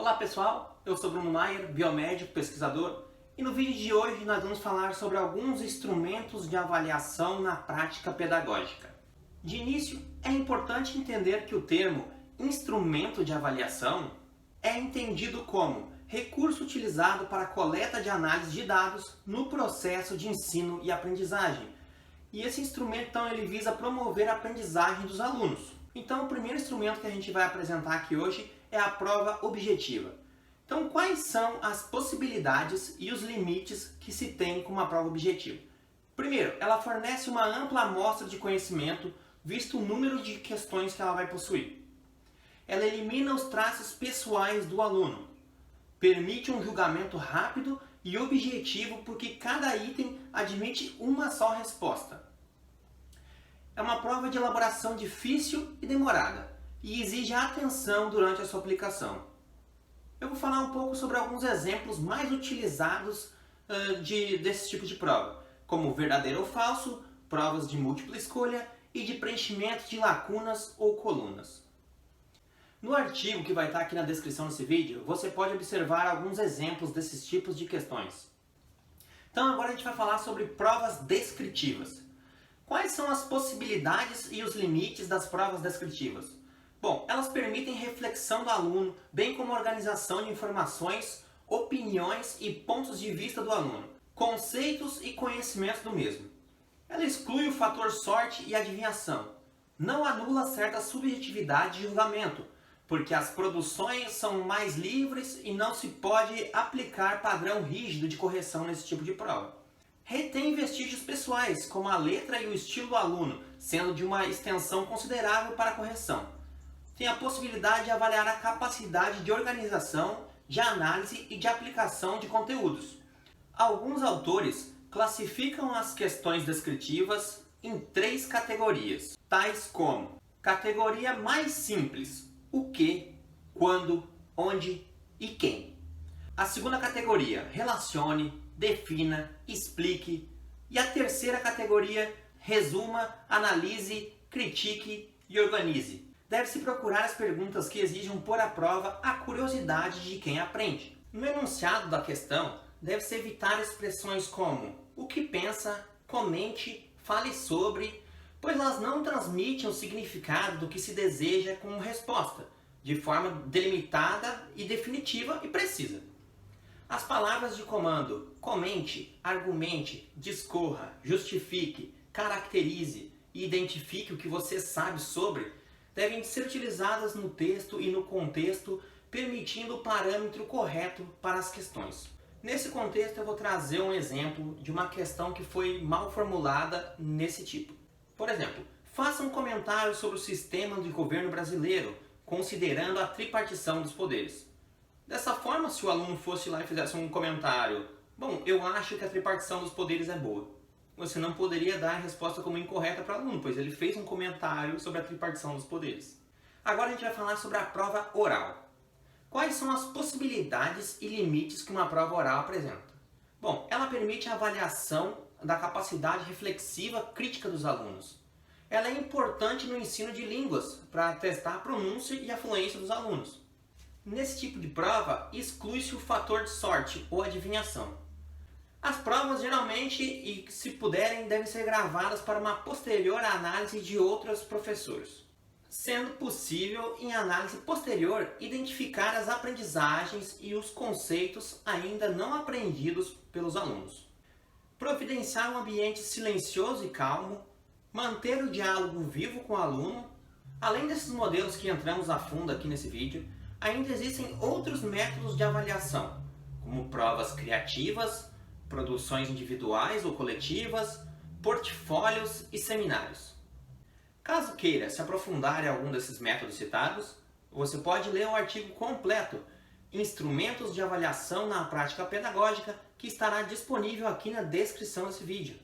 Olá pessoal, eu sou Bruno Maier, biomédico, pesquisador, e no vídeo de hoje nós vamos falar sobre alguns instrumentos de avaliação na prática pedagógica. De início, é importante entender que o termo instrumento de avaliação é entendido como recurso utilizado para a coleta de análise de dados no processo de ensino e aprendizagem. E esse instrumento, então, ele visa promover a aprendizagem dos alunos. Então, o primeiro instrumento que a gente vai apresentar aqui hoje é a prova objetiva. Então, quais são as possibilidades e os limites que se tem com uma prova objetiva? Primeiro, ela fornece uma ampla amostra de conhecimento, visto o número de questões que ela vai possuir. Ela elimina os traços pessoais do aluno, permite um julgamento rápido e objetivo porque cada item admite uma só resposta. É uma prova de elaboração difícil e demorada e exige atenção durante a sua aplicação. Eu vou falar um pouco sobre alguns exemplos mais utilizados desse tipo de prova, como verdadeiro ou falso, provas de múltipla escolha e de preenchimento de lacunas ou colunas. No artigo que vai estar aqui na descrição desse vídeo, você pode observar alguns exemplos desses tipos de questões. Então agora a gente vai falar sobre provas descritivas. Quais são as possibilidades e os limites das provas descritivas? Bom, elas permitem reflexão do aluno, bem como organização de informações, opiniões e pontos de vista do aluno, conceitos e conhecimentos do mesmo. Ela exclui o fator sorte e adivinhação. Não anula certa subjetividade de julgamento, porque as produções são mais livres e não se pode aplicar padrão rígido de correção nesse tipo de prova. Retém vestígios pessoais, como a letra e o estilo do aluno, sendo de uma extensão considerável para a correção. Tem a possibilidade de avaliar a capacidade de organização, de análise e de aplicação de conteúdos. Alguns autores classificam as questões descritivas em 3 categorias, tais como: categoria mais simples, o que, quando, onde e quem. A segunda categoria, relacione, defina, explique. E a terceira categoria, resuma, analise, critique e organize. Deve-se procurar as perguntas que exijam pôr à prova a curiosidade de quem aprende. No enunciado da questão, deve-se evitar expressões como o que pensa, comente, fale sobre, pois elas não transmitem o significado do que se deseja como resposta, de forma delimitada e definitiva e precisa. As palavras de comando comente, argumente, discorra, justifique, caracterize e identifique o que você sabe sobre devem ser utilizadas no texto e no contexto, permitindo o parâmetro correto para as questões. Nesse contexto eu vou trazer um exemplo de uma questão que foi mal formulada nesse tipo. Por exemplo, faça um comentário sobre o sistema de governo brasileiro, considerando a tripartição dos poderes. Dessa forma, se o aluno fosse lá e fizesse um comentário, bom, eu acho que a tripartição dos poderes é boa, você não poderia dar a resposta como incorreta para o aluno, pois ele fez um comentário sobre a tripartição dos poderes. Agora a gente vai falar sobre a prova oral. Quais são as possibilidades e limites que uma prova oral apresenta? Bom, ela permite a avaliação da capacidade reflexiva crítica dos alunos. Ela é importante no ensino de línguas, para testar a pronúncia e a fluência dos alunos. Nesse tipo de prova, exclui-se o fator de sorte ou adivinhação. As provas geralmente, e se puderem, devem ser gravadas para uma posterior análise de outros professores, sendo possível, em análise posterior, identificar as aprendizagens e os conceitos ainda não aprendidos pelos alunos. Providenciar um ambiente silencioso e calmo, manter o diálogo vivo com o aluno. Além desses modelos que entramos a fundo aqui nesse vídeo, ainda existem outros métodos de avaliação, como provas criativas, produções individuais ou coletivas, portfólios e seminários. Caso queira se aprofundar em algum desses métodos citados, você pode ler o artigo completo Instrumentos de Avaliação na Prática Pedagógica, que estará disponível aqui na descrição desse vídeo.